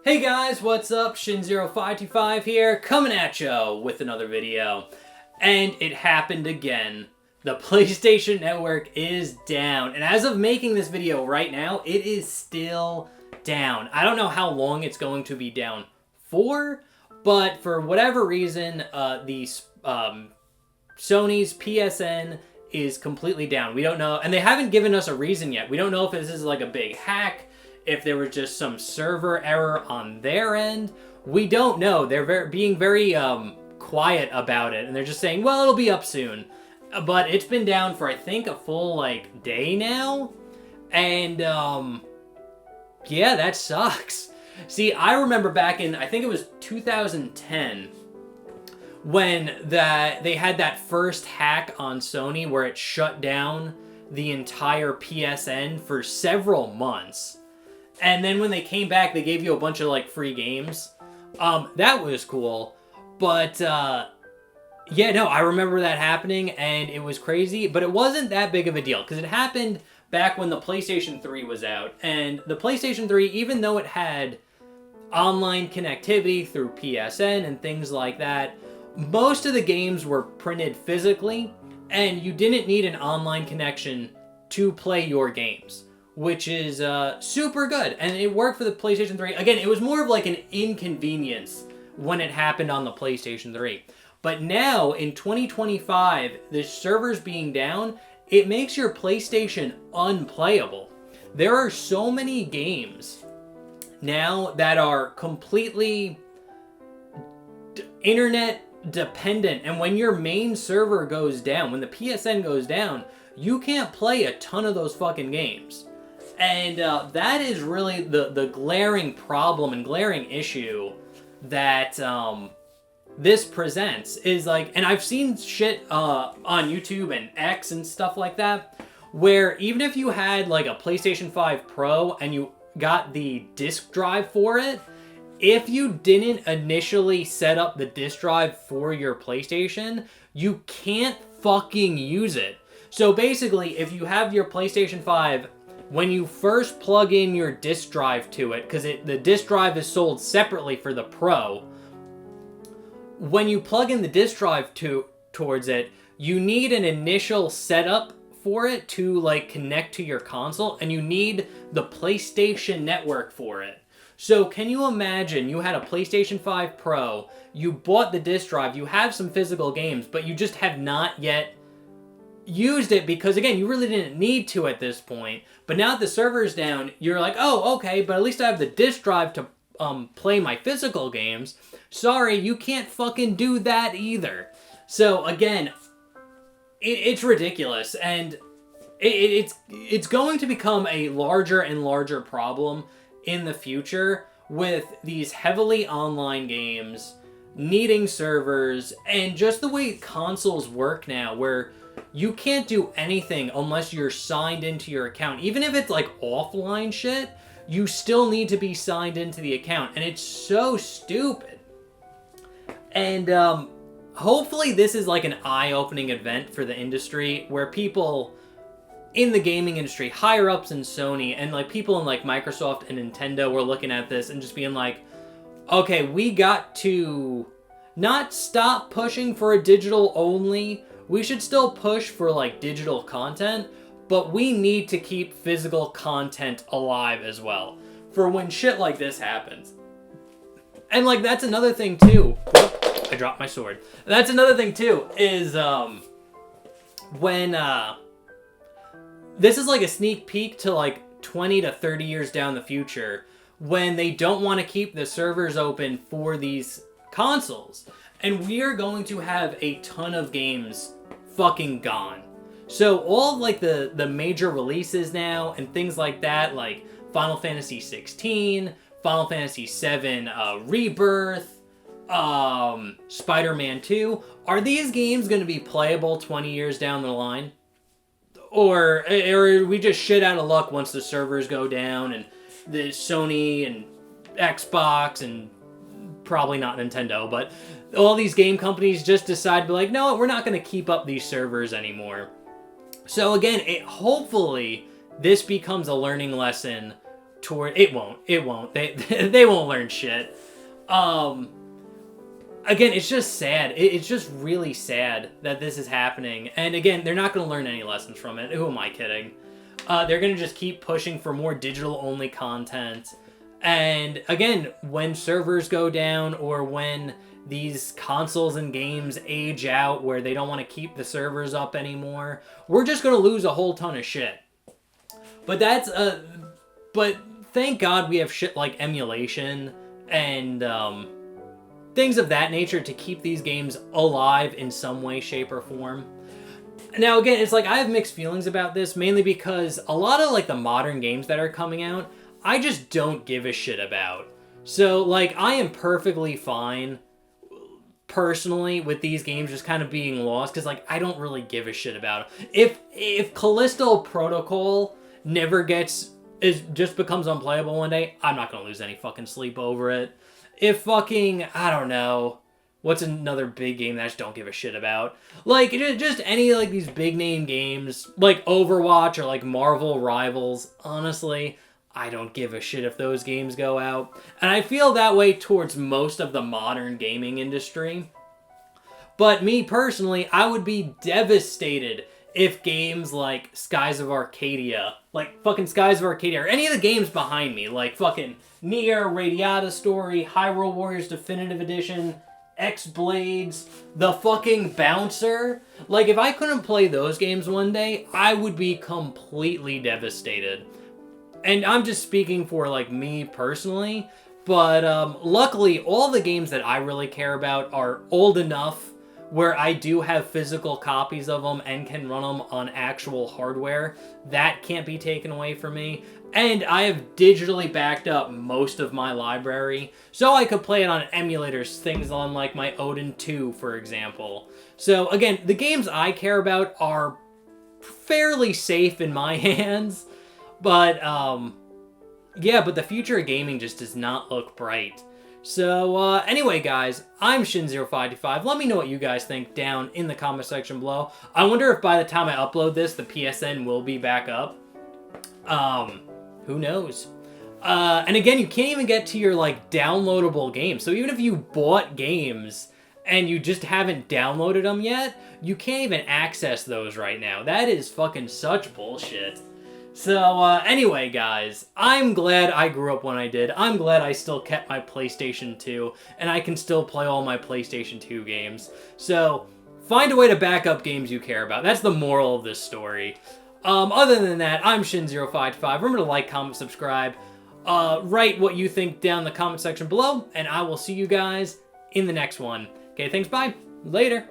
Hey guys, what's up? Shin0525 here, coming at you with another video. And it happened again. The PlayStation Network is down. And as of making this video right now, it is still down. I don't know how long it's going to be down for, but for whatever reason, Sony's PSN is completely down. We don't know, and they haven't given us a reason yet. We don't know if this is like a big hack, if there was just some server error on their end. We don't know. They're being very quiet about it, and they're just saying, well, it'll be up soon. But it's been down for, I think, a full, day now. And, yeah, that sucks. See, I remember back in, I think it was 2010, when they had that first hack on Sony where it shut down the entire PSN for several months. And then when they came back, they gave you a bunch of, free games. That was cool. But, yeah, no, I remember that happening, and it was crazy. But it wasn't that big of a deal, because it happened back when the PlayStation 3 was out. And the PlayStation 3, even though it had online connectivity through PSN and things like that, most of the games were printed physically, and you didn't need an online connection to play your games, which is super good. And it worked for the PlayStation 3. Again, it was more of like an inconvenience when it happened on the PlayStation 3. But now, in 2025, the servers being down, it makes your PlayStation unplayable. There are so many games now that are completely internet dependent, and when your main server goes down, when the PSN goes down, you can't play a ton of those fucking games. And that is really the glaring problem and glaring issue that this presents. Is and I've seen shit on YouTube and X and stuff like that, where even if you had a PlayStation 5 Pro and you got the disk drive for it, if you didn't initially set up the disk drive for your PlayStation, you can't fucking use it. So basically, if you have your PlayStation 5, when you first plug in your disk drive to it, because the disk drive is sold separately for the Pro, when you plug in the disk drive towards it, you need an initial setup for it to connect to your console, and you need the PlayStation Network for it. So can you imagine you had a PlayStation 5 Pro, you bought the disc drive, you have some physical games, but you just have not yet used it because, again, you really didn't need to at this point. But now that the server's down, you're like, oh, okay, but at least I have the disc drive to play my physical games. Sorry, you can't fucking do that either. So, again, it's ridiculous, and it's going to become a larger and larger problem in the future with these heavily online games needing servers, and just the way consoles work now, where you can't do anything unless you're signed into your account. Even if it's offline shit, you still need to be signed into the account, and it's so stupid. And hopefully this is an eye-opening event for the industry, where people in the gaming industry, higher ups in Sony, and people in Microsoft and Nintendo were looking at this and just being okay, we got to not stop pushing for a digital only. We should still push for digital content, but we need to keep physical content alive as well for when shit like this happens. And that's another thing too. I dropped my sword. That's another thing too, is when this is a sneak peek to 20 to 30 years down the future, when they don't want to keep the servers open for these consoles. And we are going to have a ton of games fucking gone. So all the major releases now and things like that, like Final Fantasy 16, Final Fantasy 7 Rebirth, Spider-Man 2, are these games going to be playable 20 years down the line? Or we just shit out of luck once the servers go down, and the Sony and Xbox and probably not Nintendo, but all these game companies just decide to be no, we're not going to keep up these servers anymore. So again, hopefully this becomes a learning lesson toward it won't they won't learn shit. Again, it's just sad. It's just really sad that this is happening. And again, they're not going to learn any lessons from it. Who am I kidding? They're going to just keep pushing for more digital-only content. And again, when servers go down or when these consoles and games age out where they don't want to keep the servers up anymore, we're just going to lose a whole ton of shit. But but thank God we have shit like emulation and things of that nature to keep these games alive in some way, shape, or form. Now, again, it's like I have mixed feelings about this, mainly because a lot of like the modern games that are coming out, I just don't give a shit about. So, like, I am perfectly fine, personally, with these games just kind of being lost, because, like, I don't really give a shit about it. If Callisto Protocol never just becomes unplayable one day, I'm not going to lose any fucking sleep over it. If fucking, I don't know, what's another big game that I just don't give a shit about? Like, just any, like, these big name games, like Overwatch or, like, Marvel Rivals, honestly, I don't give a shit if those games go out. And I feel that way towards most of the modern gaming industry. But me, personally, I would be devastated if games like Skies of Arcadia, like fucking Skies of Arcadia, or any of the games behind me, like fucking Nier, Radiata Story, Hyrule Warriors Definitive Edition, X-Blades, the fucking Bouncer. Like, if I couldn't play those games one day, I would be completely devastated. And I'm just speaking for, like, me personally, but luckily, all the games that I really care about are old enough where I do have physical copies of them and can run them on actual hardware. That can't be taken away from me. And I have digitally backed up most of my library, so I could play it on emulators, things on like my Odin 2, for example. So again, the games I care about are fairly safe in my hands, but yeah, but the future of gaming just does not look bright. So, anyway, guys, I'm Shin0525. Let me know what you guys think down in the comment section below. I wonder if by the time I upload this, the PSN will be back up. Who knows? And again, you can't even get to your, like, downloadable games. So even if you bought games and you just haven't downloaded them yet, you can't even access those right now. That is fucking such bullshit. So, anyway, guys, I'm glad I grew up when I did. I'm glad I still kept my PlayStation 2, and I can still play all my PlayStation 2 games. So, find a way to back up games you care about. That's the moral of this story. Other than that, I'm Shin0525. Remember to like, comment, subscribe. Write what you think down in the comment section below, and I will see you guys in the next one. Okay, thanks, bye. Later.